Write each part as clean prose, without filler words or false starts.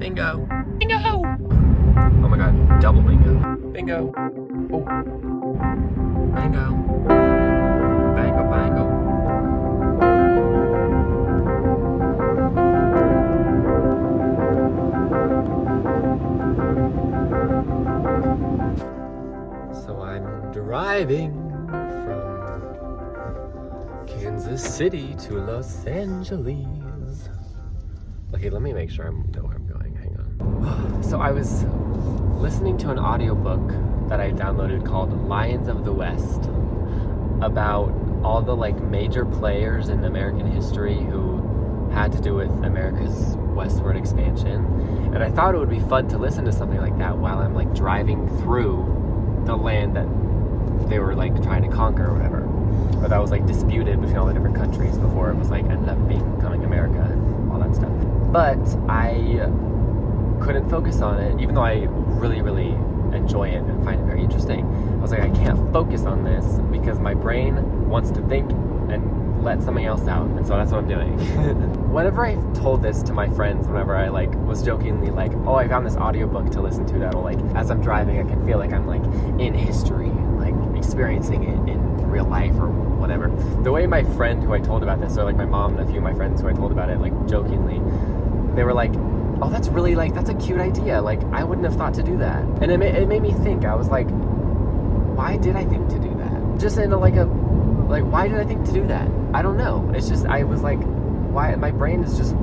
Bingo. Bingo! Oh my god, double bingo. Bingo. Oh. Bingo. Bango, bango. So I'm driving from Kansas City to Los Angeles. Okay, let me make sure I know where I'm going. Hang on. So I was listening to an audiobook that I downloaded called Lions of the West about all the major players in American history who had to do with America's westward expansion. And I thought it would be fun to listen to something like that while I'm driving through the land that they were trying to conquer or whatever. Or that was disputed between all the different countries before it was ended up becoming America and all that stuff. But I couldn't focus on it, even though I really, really enjoy it and find it very interesting. I was I can't focus on this because my brain wants to think and let something else out, and so that's what I'm doing. Whenever I told this to my friends, whenever I was jokingly oh, I found this audiobook to listen to that'll as I'm driving I can feel like I'm in history and experiencing it in real life or whatever. The way my friend who I told about this, or my mom and a few of my friends who I told about it jokingly, they were oh, that's really that's a cute idea, I wouldn't have thought to do that. And it made me think. I was why did I think to do that? Just in why did I think to do that? I don't know. It's just I was why my brain is just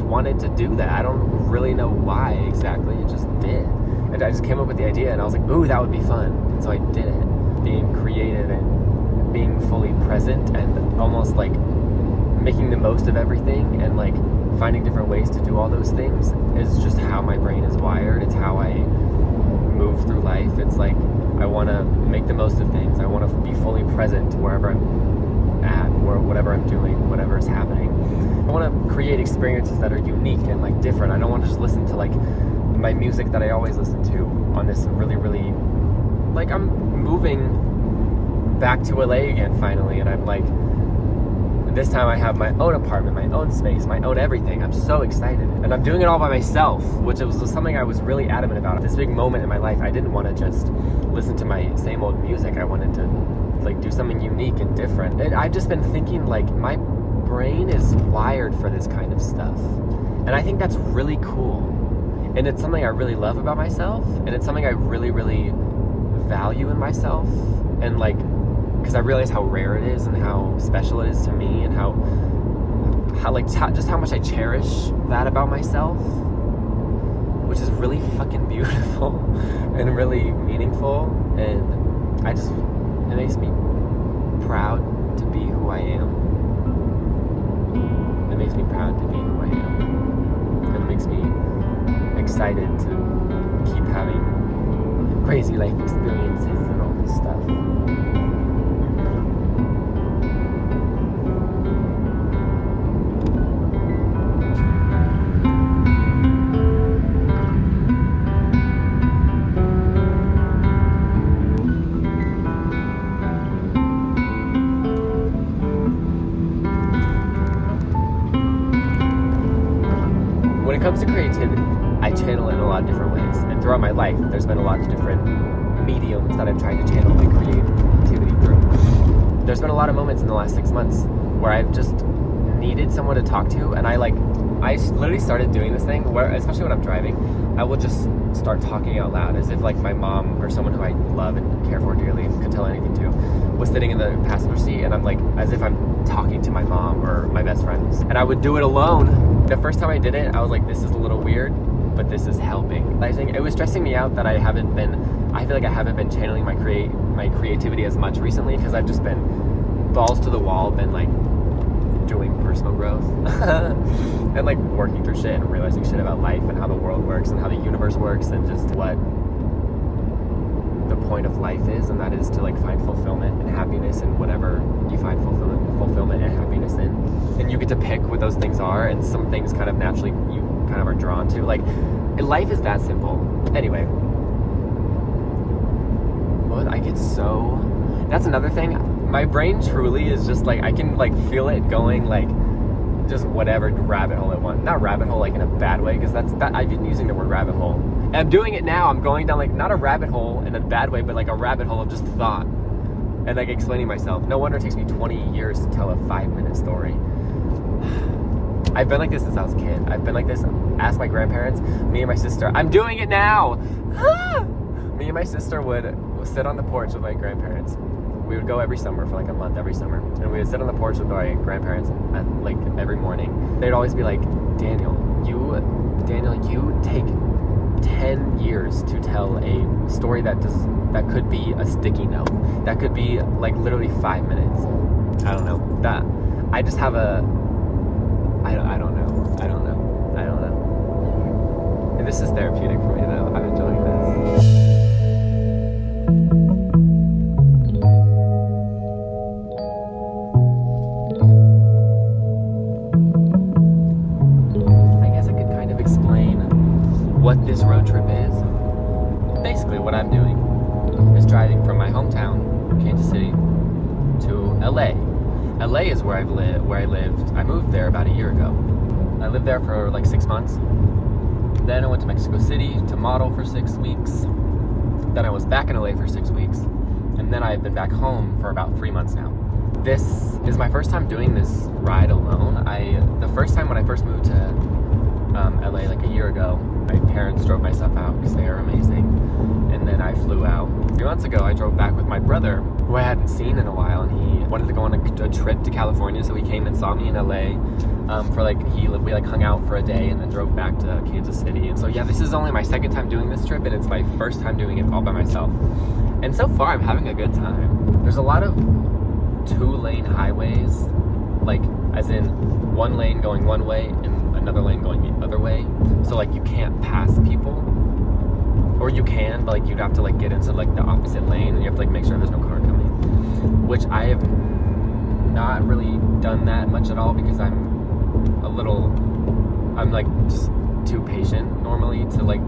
wanted to do that. I don't really know why exactly. It just did. And I just came up with the idea and I was ooh, that would be fun. And so I did it. Being creative and being fully present and almost making the most of everything and finding different ways to do all those things is just how my brain is wired. It's how I move through life. It's I want to make the most of things. I want to be fully present wherever I'm at or whatever I'm doing, whatever is happening. I want to create experiences that are unique and different. I don't want to just listen to my music that I always listen to on this really, really I'm moving back to LA again finally, and I'm this time I have my own apartment, my own space, my own everything. I'm so excited. And I'm doing it all by myself, which was something I was really adamant about. At this big moment in my life, I didn't want to just listen to my same old music. I wanted to do something unique and different. And I've just been thinking my brain is wired for this kind of stuff. And I think that's really cool. And it's something I really love about myself. And it's something I really, really value in myself. And because I realize how rare it is and how special it is to me, and how just how much I cherish that about myself, which is really fucking beautiful and really meaningful. And it makes me proud to be who I am. It makes me proud to be who I am. And it makes me excited to keep having crazy life experiences and all this stuff. When it comes to creativity, I channel it in a lot of different ways. And throughout my life, there's been a lot of different mediums that I've tried to channel my creativity through. There's been a lot of moments in the last 6 months where I've just needed someone to talk to, and I literally started doing this thing where, especially when I'm driving, I will just start talking out loud as if my mom or someone who I love and care for dearly and could tell anything to was sitting in the passenger seat, and I'm as if I'm talking to my mom or my best friends. And I would do it alone. The first time I did it, I was this is a little weird, but this is helping. I think it was stressing me out that I feel like I haven't been channeling my creativity as much recently, because I've just been balls to the wall, been doing personal growth and working through shit and realizing shit about life and how the world works and how the universe works and just what the point of life is, and that is to find fulfillment and happiness in whatever you find fulfillment and happiness in. And you get to pick what those things are, and some things kind of naturally you kind of are drawn to. Life is that simple. Anyway, that's another thing. My brain truly is just I can feel it going just whatever rabbit hole I want. Not rabbit hole like in a bad way, because that I've been using the word rabbit hole. And I'm doing it now. I'm going down like not a rabbit hole in a bad way, but like a rabbit hole of just thought and like explaining myself. No wonder it takes me 20 years to tell a 5-minute story. I've been like this since I was a kid. I've been like this. Ask my grandparents. Me and my sister. I'm doing it now. Me and my sister would sit on the porch with my grandparents. We would go every summer for like a month every summer, and we would sit on the porch with my grandparents at, like every morning. They'd always be like, Daniel, you take 10 years to tell a story that could be a sticky note. That could be like literally 5 minutes. I don't know. That I just have a I don't know. And this is therapeutic for me though. I'm enjoying this. What this road trip is. Basically what I'm doing is driving from my hometown, Kansas City, to LA. LA is where I lived. I moved there about a year ago. I lived there for like 6 months. Then I went to Mexico City to model for 6 weeks. Then I was back in LA for 6 weeks. And then I've been back home for about 3 months now. This is my first time doing this ride alone. The first time when I first moved to LA like a year ago, my parents drove my stuff out because they are amazing. And then I flew out. 3 months ago, I drove back with my brother, who I hadn't seen in a while, and he wanted to go on a trip to California, so he came and saw me in LA. We hung out for a day and then drove back to Kansas City. And so yeah, this is only my second time doing this trip, and it's my first time doing it all by myself. And so far, I'm having a good time. There's a lot of 2-lane highways, like as in one lane going one way and another lane going the other way. So like you can't pass people, or you can, but like you'd have to like get into like the opposite lane, and you have to like make sure there's no car coming. Which I have not really done that much at all, because I'm like just too patient normally to like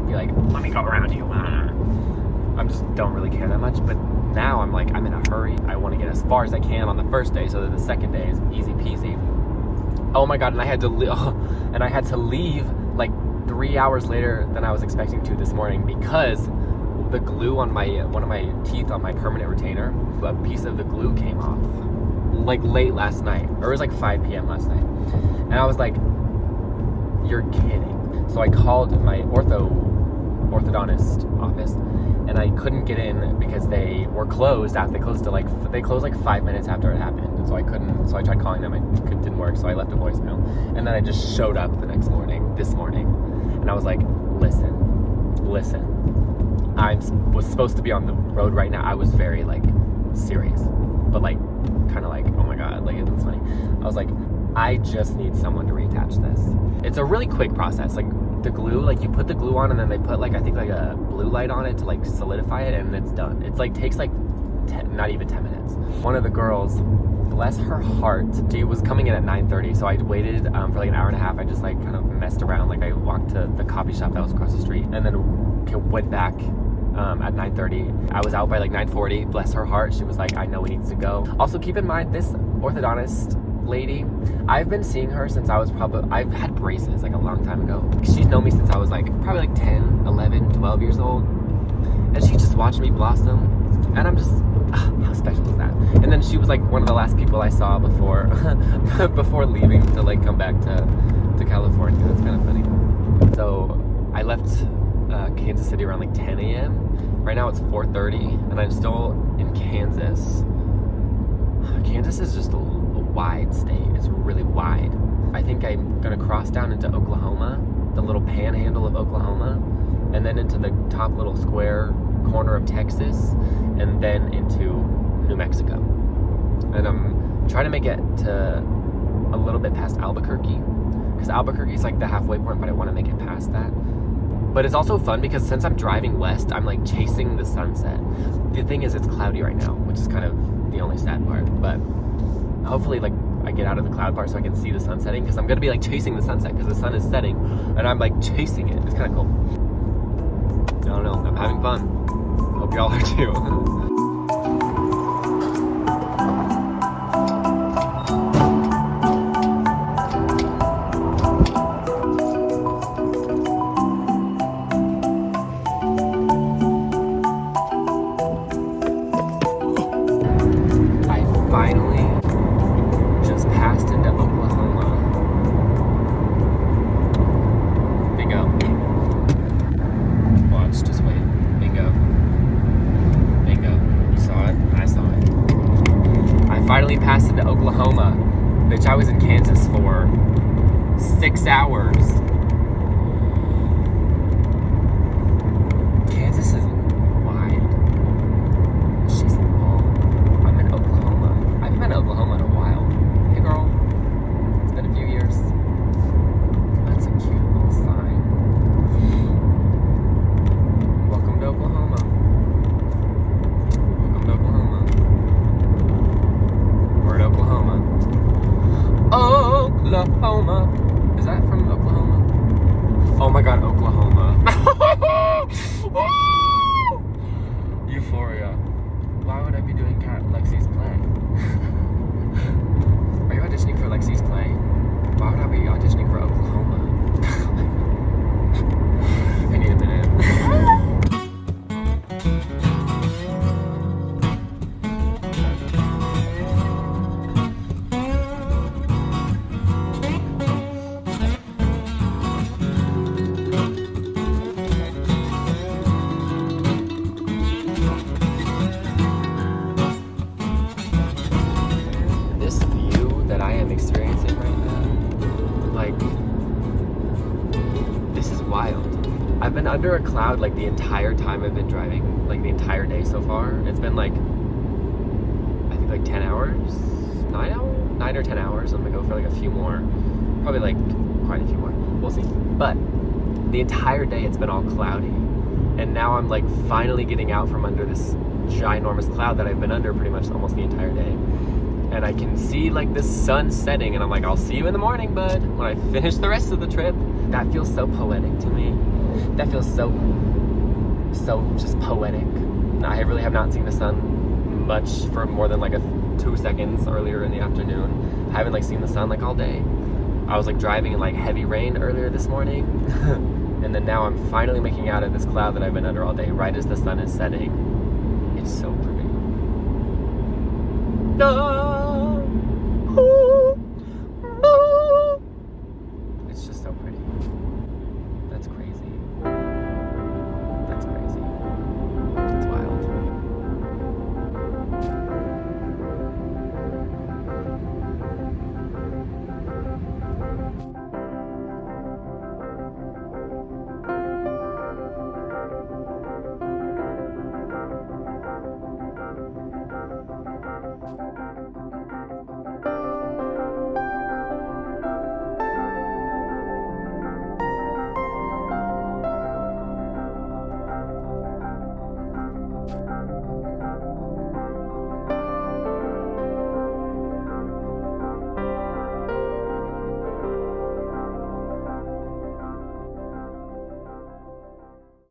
be like, let me go around you. I just don't really care that much. But now I'm like, I'm in a hurry. I want to get as far as I can on the first day, so that the second day is easy peasy. Oh my god! And I had to leave like 3 hours later than I was expecting to this morning, because the glue on one of my teeth on my permanent retainer, a piece of the glue came off like late last night, or it was like 5 p.m. last night, and I was like, "You're kidding!" So I called my orthodontist office, and I couldn't get in because they were closed after they closed like 5 minutes after it happened. And so I couldn't. So I tried calling them, and it didn't work. So I left a voicemail, and then I just showed up this morning, and I was like, listen. I was supposed to be on the road right now. I was very like serious, but like kind of like, oh my god, like it's funny. I was like, I just need someone to reattach this. It's a really quick process. Like the glue, like you put the glue on, and then they put like, I think like a blue light on it to like solidify it, and it's done. It's like takes like not even 10 minutes. One of the girls, bless her heart, she was coming in at 9:30, so I waited for like an hour and a half. I just like kind of messed around. Like I walked to the coffee shop that was across the street, and then went back at 9:30. I was out by like 9:40. Bless her heart, she was like, I know we need to go. Also keep in mind, this orthodontist lady, I've been seeing her since I've had braces like a long time ago. She's known me since I was like probably like 10, 11, 12 years old, and she just watched me blossom, and I'm just, how special is that? And then she was like one of the last people I saw before before leaving to like come back to California. That's kind of funny. So I left Kansas City around like 10 a.m. Right now it's 4:30, and I'm still in Kansas. Kansas is just a wide state. It's really wide. I think I'm gonna cross down into Oklahoma, the little panhandle of Oklahoma, and then into the top little square corner of Texas, and then into New Mexico. And I'm trying to make it to a little bit past Albuquerque, because Albuquerque is like the halfway point, but I want to make it past that. But it's also fun because since I'm driving west, I'm like chasing the sunset. The thing is, it's cloudy right now, which is kind of the only sad part, but hopefully like I get out of the cloud part so I can see the sun setting, because I'm gonna be like chasing the sunset because the sun is setting, and I'm like chasing it. It's kind of cool. I don't know, I'm having fun. Hope y'all are too. Oklahoma. Bitch, I was in Kansas for 6 hours. Kansas is wide. She's long. I'm in Oklahoma. I haven't been to Oklahoma in a while. Hey girl, it's been a few years. That's a cute little sign. Welcome to Oklahoma. Welcome to Oklahoma. We're in Oklahoma. Oklahoma. Is that from Oklahoma? Oh my god, Oklahoma. Euphoria. Why would I be doing Lexi's play? Are you auditioning for Lexi's play? Why would I be auditioning for Oklahoma? I need a minute. This view that I am experiencing right now, like, this is wild. I've been under a cloud like the entire time I've been driving, like the entire day so far. It's been like, I think like 10 hours, 9 or 10 hours. I'm gonna go for like a few more, probably like quite a few more, we'll see. But the entire day it's been all cloudy. And now I'm like finally getting out from under this ginormous cloud that I've been under pretty much almost the entire day. And I can see like the sun setting, and I'm like, I'll see you in the morning, bud, when I finish the rest of the trip. That feels so poetic to me. That feels so just poetic. I really have not seen the sun much for more than like 2 seconds earlier in the afternoon. I haven't like seen the sun like all day. I was like driving in like heavy rain earlier this morning. And then now I'm finally making out of this cloud that I've been under all day right as the sun is setting. It's so pretty. Ah!